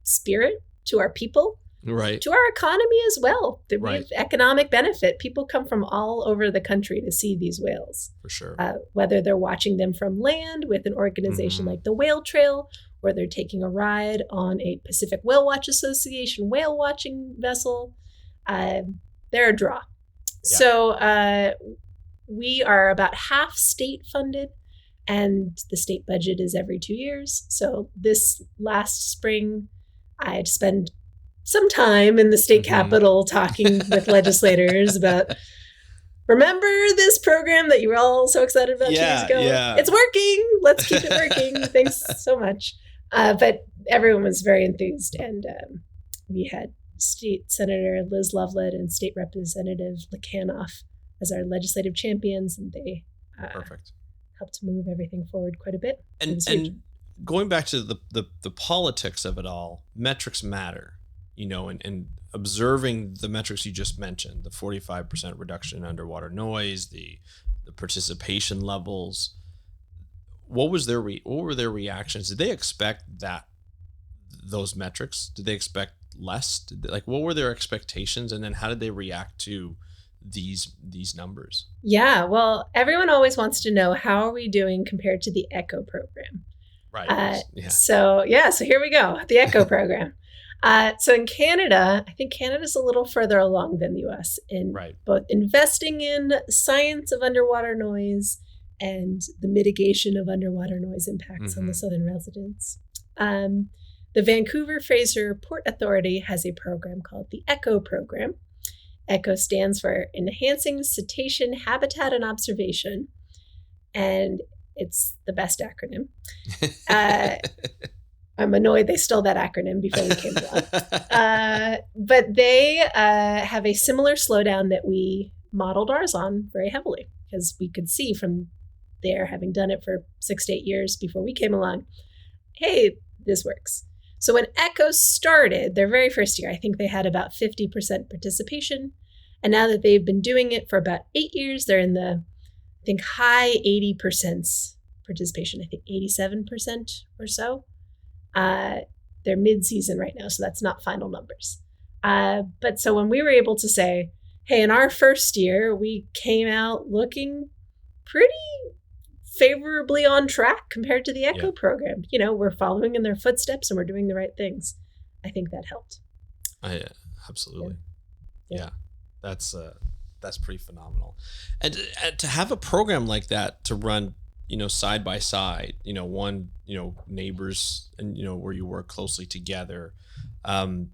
spirit, to our people, right, to our economy as well. That we have economic benefit. People come from all over the country to see these whales. For sure. Whether they're watching them from land with an organization like the Whale Trail, or they're taking a ride on a Pacific Whale Watch Association whale watching vessel, they're a draw. Yeah. So we are about half state funded, and the state budget is every 2 years. So this last spring, I had to spend some time in the state capitol talking with legislators about, remember this program that you were all so excited about 2 years ago? Yeah. It's working. Let's keep it working. Thanks so much. But everyone was very enthused. And we had State Senator Liz Loveland and State Representative Lekanoff as our legislative champions. And they Perfect. Helped move everything forward quite a bit. And going back to the politics of it all, metrics matter, and observing the metrics you just mentioned, the 45% reduction in underwater noise, the participation levels. What were their reactions? Did they expect those metrics? Did they expect less? What were their expectations? And then how did they react to these numbers? Yeah, well, everyone always wants to know, how are we doing compared to the ECHO program? Right. So here we go, the ECHO program. So in Canada, I think Canada's a little further along than the US in both investing in science of underwater noise and the mitigation of underwater noise impacts on the southern residents. The Vancouver Fraser Port Authority has a program called the ECHO program. ECHO stands for Enhancing Cetacean Habitat and Observation, and it's the best acronym. I'm annoyed they stole that acronym before we came along. But they have a similar slowdown that we modeled ours on very heavily, because we could see from there, having done it for 6 to 8 years before we came along, hey, this works. So when ECHO started, their very first year, I think they had about 50% participation. And now that they've been doing it for about 8 years, they're in the, I think, high 80% participation, I think 87% or so. They're mid-season right now, so that's not final numbers. But so when we were able to say, hey, in our first year, we came out looking pretty favorably on track compared to the ECHO program. We're following in their footsteps and we're doing the right things. I think that helped. Absolutely. Yeah. That's pretty phenomenal. And to have a program like that to run, side by side, one, neighbors and, where you work closely together. Do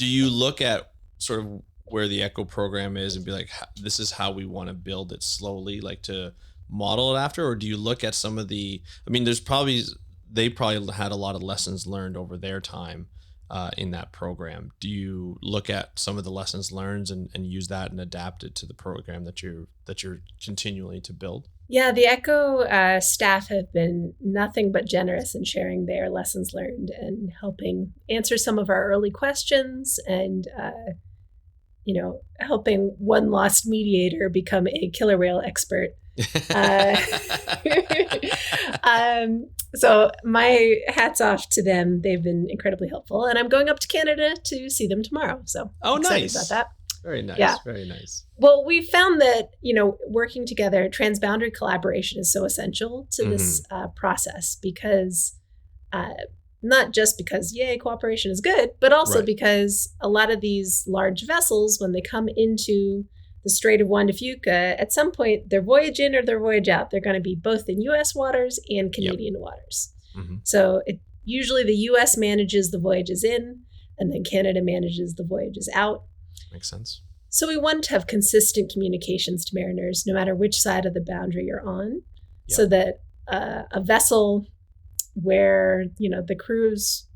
you look at sort of where the ECHO program is and be like, this is how we want to build it slowly, like to model it after? Or do you look at some of they probably had a lot of lessons learned over their time in that program. Do you look at some of the lessons learned and use that and adapt it to the program that you're continually to build? Yeah, the ECHO staff have been nothing but generous in sharing their lessons learned and helping answer some of our early questions and helping one lost mediator become a killer whale expert. So my hat's off to them. They've been incredibly helpful, and I'm going up to Canada to see them tomorrow. So excited about that. Very nice. Yeah. Very nice. Well, we found that, working together, transboundary collaboration is so essential to this process because not just because, yay, cooperation is good, but also because a lot of these large vessels, when they come into the Strait of Juan de Fuca, at some point, their voyage in or their voyage out, they're going to be both in U.S. waters and Canadian waters. So usually the U.S. manages the voyages in, and then Canada manages the voyages out. Makes sense. So we want to have consistent communications to mariners, no matter which side of the boundary you're on, so that a vessel where, the crew's,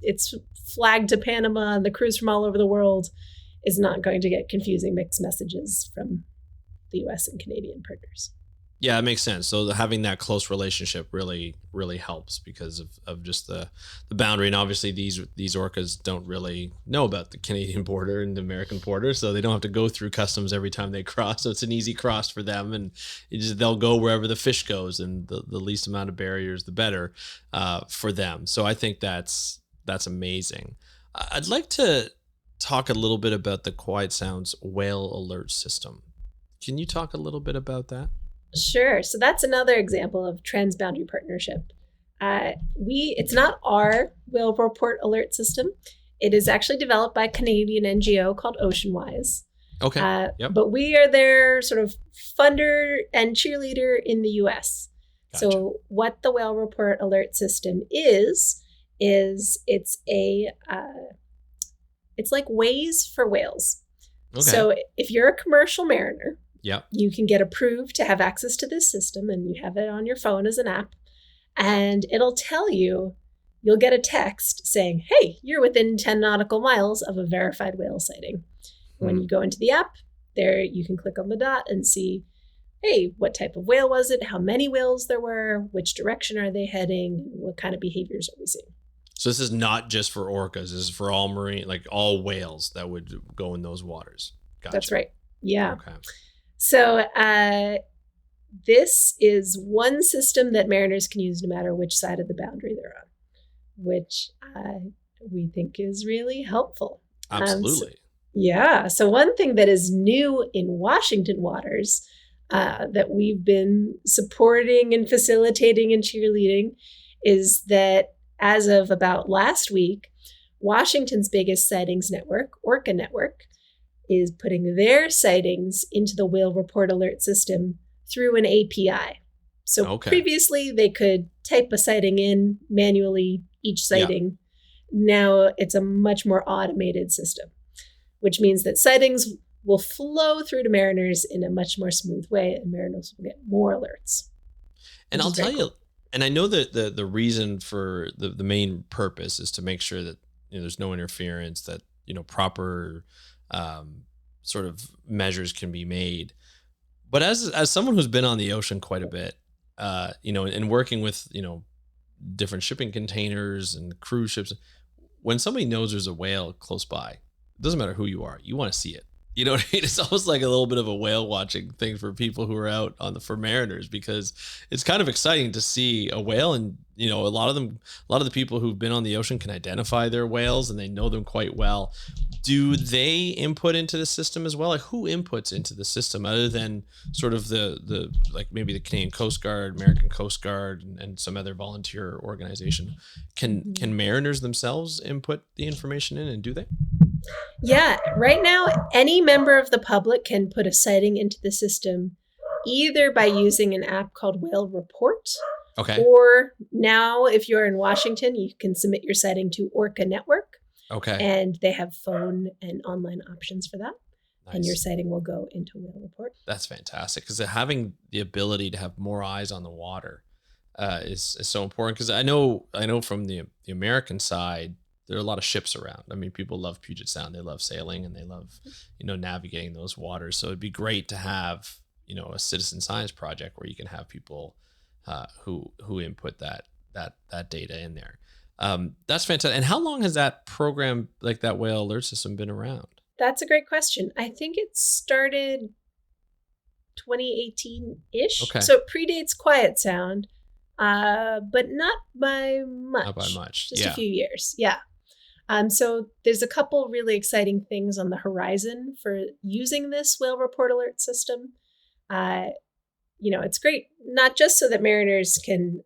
it's flagged to Panama, and the crew's from all over the world, is not going to get confusing mixed messages from the U.S. and Canadian partners. Yeah, it makes sense. So having that close relationship really, really helps because of just the boundary. And obviously these orcas don't really know about the Canadian border and the American border, so they don't have to go through customs every time they cross. So it's an easy cross for them, and they'll go wherever the fish goes, and the least amount of barriers, the better for them. So I think that's amazing. I'd like to talk a little bit about the Quiet Sounds whale alert system. Can you talk a little bit about that? Sure. So that's another example of transboundary partnership. It's not our whale report alert system. It is actually developed by a Canadian NGO called Oceanwise. Okay. Yep. But we are their sort of funder and cheerleader in the US. Gotcha. So what the whale report alert system is it's like Waze for whales. Okay. So if you're a commercial mariner, yeah, you can get approved to have access to this system, and you have it on your phone as an app, and it'll tell you, you'll get a text saying, hey, you're within 10 nautical miles of a verified whale sighting. When you go into the app, there you can click on the dot and see, hey, what type of whale was it? How many whales there were? Which direction are they heading? What kind of behaviors are we seeing? So this is not just for orcas. This is for all marine, like all whales that would go in those waters. Gotcha. That's right. Yeah. Okay. So this is one system that mariners can use no matter which side of the boundary they're on, which we think is really helpful. Absolutely. Yeah. So one thing that is new in Washington waters that we've been supporting and facilitating and cheerleading is that as of about last week, Washington's biggest sightings network, Orca Network, is putting their sightings into the whale report alert system through an API. So previously they could type a sighting in manually, each sighting. Yeah. Now it's a much more automated system, which means that sightings will flow through to mariners in a much more smooth way, and mariners will get more alerts. And I'll tell you, and I know that the reason for the main purpose is to make sure that there's no interference, that proper sort of measures can be made. But as someone who's been on the ocean quite a bit, and working with different shipping containers and cruise ships, when somebody knows there's a whale close by, it doesn't matter who you are, you want to see it. You know what I mean? It's almost like a little bit of a whale watching thing for people who are out for mariners, because it's kind of exciting to see a whale. And, a lot of the people who've been on the ocean can identify their whales and they know them quite well. Do they input into the system as well? Like, who inputs into the system other than sort of the like maybe the Canadian Coast Guard, American Coast Guard, and some other volunteer organization? Can mariners themselves input the information in, and do they? Yeah, right now, any member of the public can put a sighting into the system either by using an app called Whale Report. Okay. Or now, if you're in Washington, you can submit your sighting to Orca Network. Okay. And they have phone and online options for that. Nice. And your sighting will go into Whale Report. That's fantastic, because having the ability to have more eyes on the water is so important. Because I know from the American side, there are a lot of ships around. I mean, people love Puget Sound. They love sailing and they love, navigating those waters. So it'd be great to have, a citizen science project where you can have people who input that data in there. That's fantastic. And how long has that program, like that whale alert system, been around? That's a great question. I think it started 2018-ish. Okay. So it predates Quiet Sound, but not by much. Not by much. Just a few years. Yeah. So there's a couple really exciting things on the horizon for using this whale report alert system. It's great, not just so that mariners can,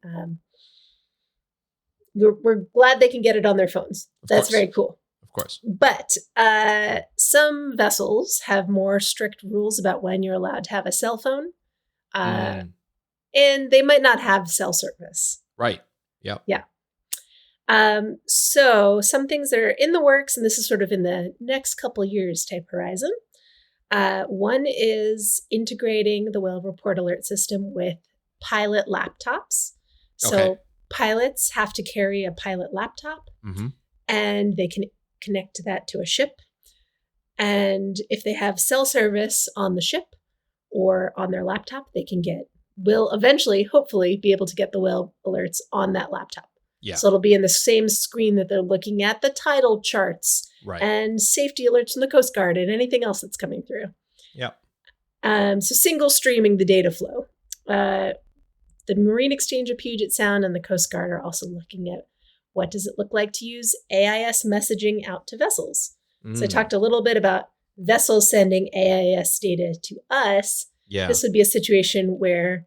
we're glad they can get it on their phones. That's very cool. Of course. But some vessels have more strict rules about when you're allowed to have a cell phone. And they might not have cell service. Right. Yep. Yeah. So some things that are in the works, and this is sort of in the next couple years type horizon. One is integrating the whale report alert system with pilot laptops. So pilots have to carry a pilot laptop, and they can connect that to a ship. And if they have cell service on the ship or on their laptop, will eventually, hopefully, be able to get the whale alerts on that laptop. Yeah. So it'll be in the same screen that they're looking at the tidal charts and safety alerts from the Coast Guard and anything else that's coming through. Yeah. So single streaming the data flow. The Marine Exchange of Puget Sound and the Coast Guard are also looking at what does it look like to use AIS messaging out to vessels. So I talked a little bit about vessels sending AIS data to us. Yeah. This would be a situation where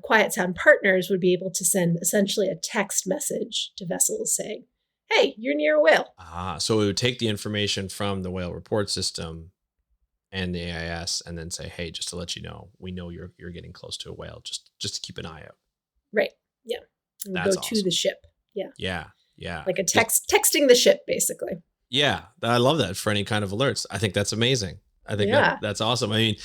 quiet sound partners would be able to send essentially a text message to vessels saying, hey, you're near a whale. So it would take the information from the whale report system and the AIS and then say, hey, just to let you know, we know you're getting close to a whale. Just to keep an eye out. Right. Yeah. And That's go awesome. to the ship. Yeah. Yeah. Like a texting the ship, basically. Yeah. I love that for any kind of alerts. I think that's amazing. I think that's awesome. I mean,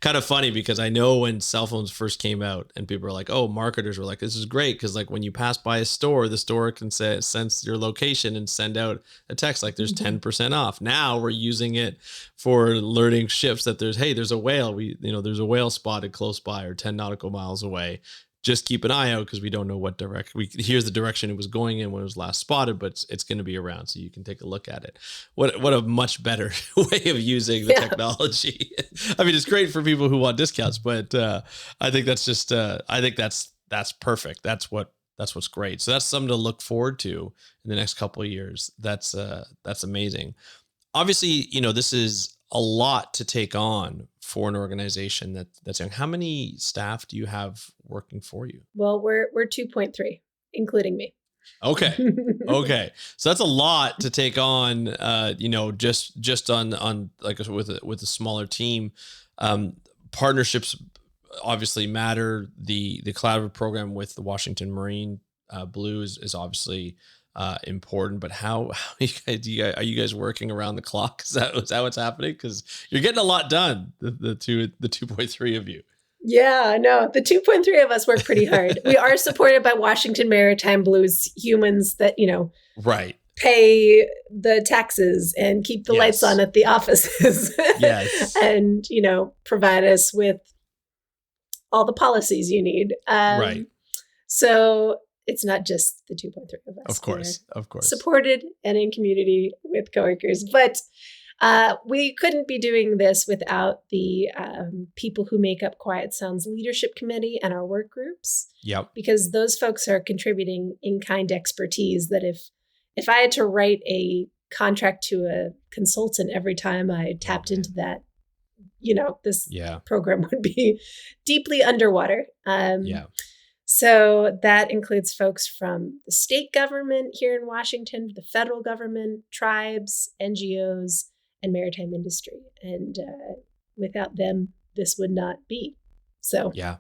kind of funny because I know when cell phones first came out and people were like, oh, marketers were like, this is great. Cause like when you pass by a store, the store can sense your location and send out a text like there's 10% off. Now we're using it for alerting ships that there's a whale. There's a whale spotted close by or 10 nautical miles away. Just keep an eye out because we don't know what direction. Here's the direction it was going in when it was last spotted, but it's going to be around, so you can take a look at it. What a much better way of using the technology. I mean, it's great for people who want discounts, but I think that's just I think that's perfect. That's what's great. So that's something to look forward to in the next couple of years. That's amazing. Obviously, this is a lot to take on for an organization that's young. How many staff do you have working for you? Well, we're 2.3, including me. Okay. So that's a lot to take on, just on like with a smaller team. Partnerships obviously matter. The collaborative program with the Washington Marine Blue is obviously important, but how are you guys working around the clock? Is that what's happening? Because you're getting a lot done. The 2.3 of you. Yeah, no, the 2.3 of us work pretty hard. We are supported by Washington Maritime Blue's humans that right, pay the taxes and keep the lights on at the offices. Yes, and provide us with all the policies you need. Right. So it's not just the 2.3 of us. Of course. Supported and in community with coworkers. But we couldn't be doing this without the people who make up Quiet Sound's leadership committee and our work groups. Yep. Because those folks are contributing in-kind expertise that if I had to write a contract to a consultant every time I tapped into that, this program would be deeply underwater. So that includes folks from the state government here in Washington, the federal government, tribes, NGOs, and maritime industry. And without them, this would not be. So yeah.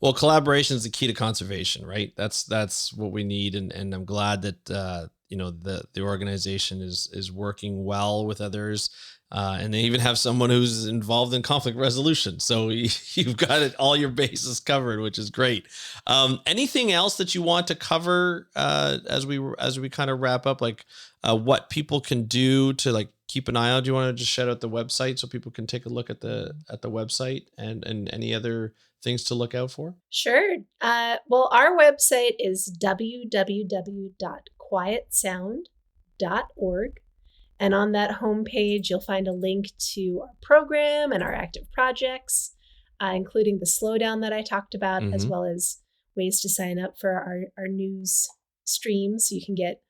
Well, collaboration is the key to conservation, right? That's what we need, and I'm glad that the organization is working well with others. And they even have someone who's involved in conflict resolution. So you've got all your bases covered, which is great. Anything else that you want to cover as we kind of wrap up, like what people can do to like keep an eye out? Do you want to just shout out the website so people can take a look at the website and any other things to look out for? Sure. Well, our website is www.quietsound.org. And on that homepage, you'll find a link to our program and our active projects, including the slowdown that I talked about, as well as ways to sign up for our news stream so you can get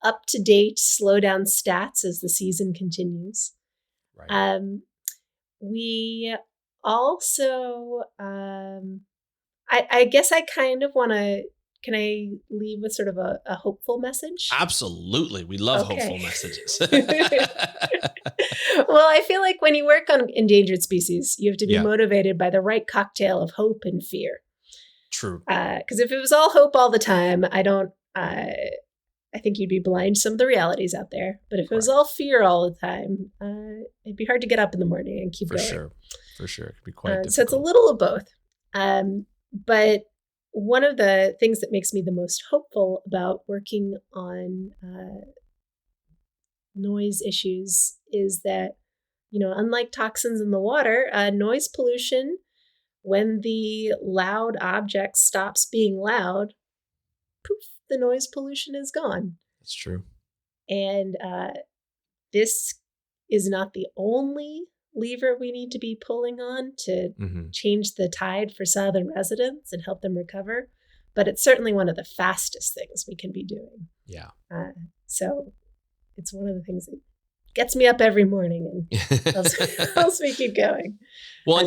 up-to-date slowdown stats as the season continues. Right. We also, I guess I kind of want to, can I leave with sort of a hopeful message? Absolutely. We love hopeful messages. Well, I feel like when you work on endangered species, you have to be motivated by the right cocktail of hope and fear. True. Because if it was all hope all the time, I think you'd be blind to some of the realities out there. But if it was all fear all the time, it'd be hard to get up in the morning and keep going. For sure. It could be quite difficult. So it's a little of both. But one of the things that makes me the most hopeful about working on noise issues is that, unlike toxins in the water, noise pollution, when the loud object stops being loud, poof, the noise pollution is gone. That's true. And this is not the only lever we need to be pulling on to change the tide for Southern residents and help them recover. But it's certainly one of the fastest things we can be doing. Yeah. So it's one of the things that gets me up every morning and helps me keep going. Well,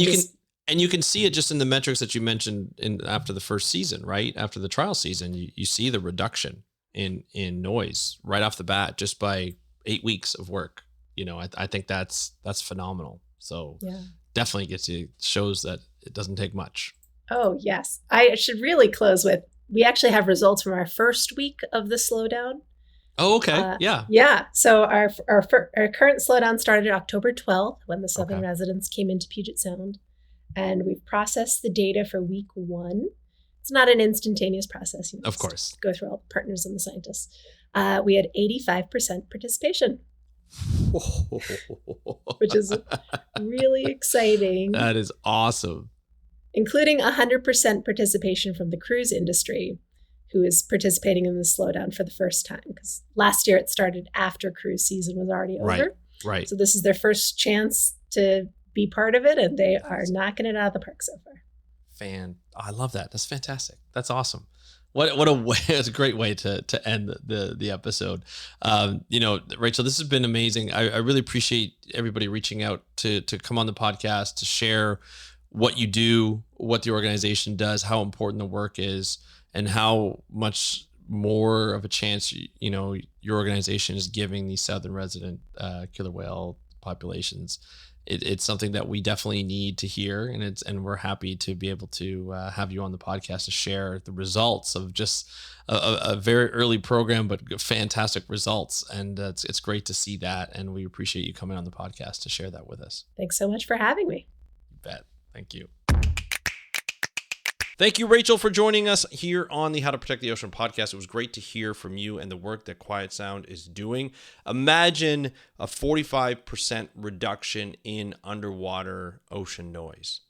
And you can see it just in the metrics that you mentioned after the first season, right? After the trial season, you see the reduction in noise right off the bat just by 8 weeks of work. I think that's phenomenal. So definitely shows that it doesn't take much. Oh, yes. I should really close with, we actually have results from our first week of the slowdown. Oh, okay. Yeah. Yeah. So our current slowdown started October 12th when the Southern residents came into Puget Sound. And we've processed the data for week 1. It's not an instantaneous process. Of course. Go through all the partners and the scientists. We had 85% participation, which is really exciting. That is awesome. Including 100% participation from the cruise industry, who is participating in the slowdown for the first time. Because last year it started after cruise season was already over. Right. So this is their first chance to be part of it, and they are knocking it out of the park so far. I love that. That's fantastic. That's awesome. What a way! It's a great way to end the episode. Rachel, this has been amazing. I really appreciate everybody reaching out to come on the podcast to share what you do, what the organization does, how important the work is, and how much more of a chance your organization is giving these southern resident killer whale populations. It's something that we definitely need to hear, and we're happy to be able to have you on the podcast to share the results of just a very early program, but fantastic results. And it's great to see that, and we appreciate you coming on the podcast to share that with us. Thanks so much for having me. You bet. Thank you. Thank you, Rachel, for joining us here on the How to Protect the Ocean podcast. It was great to hear from you and the work that Quiet Sound is doing. Imagine a 45% reduction in underwater ocean noise.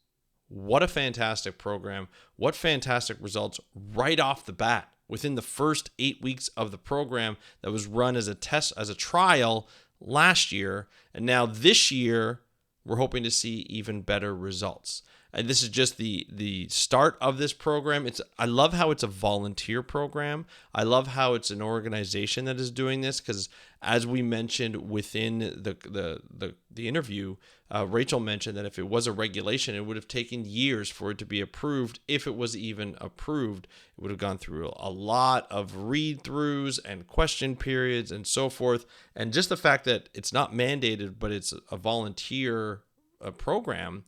What a fantastic program. What fantastic results right off the bat within the first 8 weeks of the program that was run as a test, as a trial last year. And now this year, we're hoping to see even better results. And this is just the start of this program. I love how it's a volunteer program. I love how it's an organization that is doing this, because as we mentioned within the interview, Rachel mentioned that if it was a regulation, it would have taken years for it to be approved. If it was even approved, it would have gone through a lot of read-throughs and question periods and so forth. And just the fact that it's not mandated, but it's a volunteer program,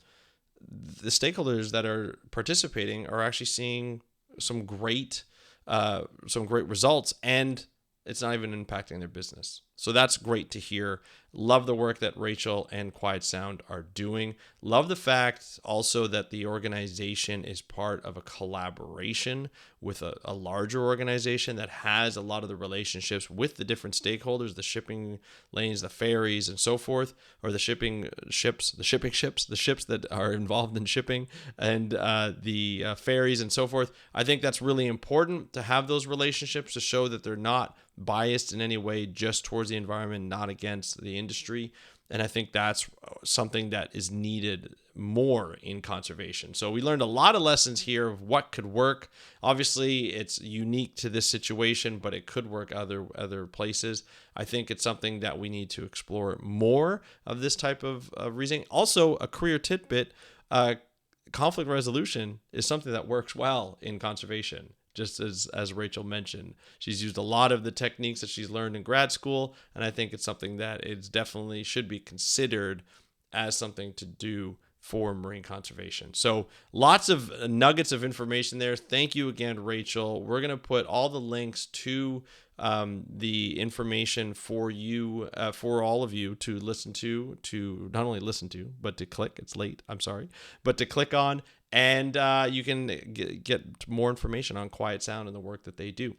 the stakeholders that are participating are actually seeing some great results, and it's not even impacting their business. So that's great to hear. Love the work that Rachel and Quiet Sound are doing. Love the fact also that the organization is part of a collaboration with a larger organization that has a lot of the relationships with the different stakeholders, the shipping lanes, the ferries, and so forth, or the ships that are involved in shipping, and the ferries and so forth. I think that's really important to have those relationships to show that they're not biased in any way, just towards the environment, not against the industry. And I think that's something that is needed more in conservation. So we learned a lot of lessons here of what could work. Obviously, it's unique to this situation, but it could work other places. I think it's something that we need to explore more of this type of reasoning. Also, a career tidbit, conflict resolution is something that works well in conservation. Just as Rachel mentioned, she's used a lot of the techniques that she's learned in grad school, and I think it's something that it's definitely should be considered as something to do for marine conservation. So lots of nuggets of information there. Thank you again, Rachel. We're going to put all the links to the information for you, for all of you to listen to not only listen to, but to click. It's late, I'm sorry, but to click on. And you can get more information on Quiet Sound and the work that they do.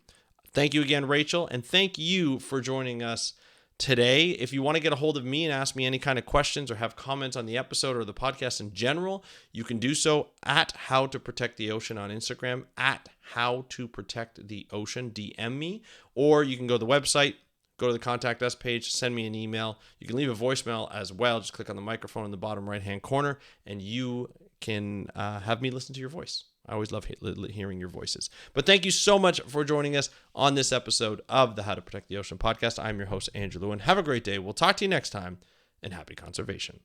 Thank you again, Rachel. And thank you for joining us today. If you want to get a hold of me and ask me any kind of questions or have comments on the episode or the podcast in general, you can do so at How to Protect the Ocean on Instagram, at How to Protect the Ocean, DM me, or you can go to the website, go to the Contact Us page, send me an email. You can leave a voicemail as well. Just click on the microphone in the bottom right-hand corner, and you can have me listen to your voice. I always love hearing your voices. But thank you so much for joining us on this episode of the How to Protect the Ocean podcast. I'm your host, Andrew Lewin. Have a great day. We'll talk to you next time, and happy conservation.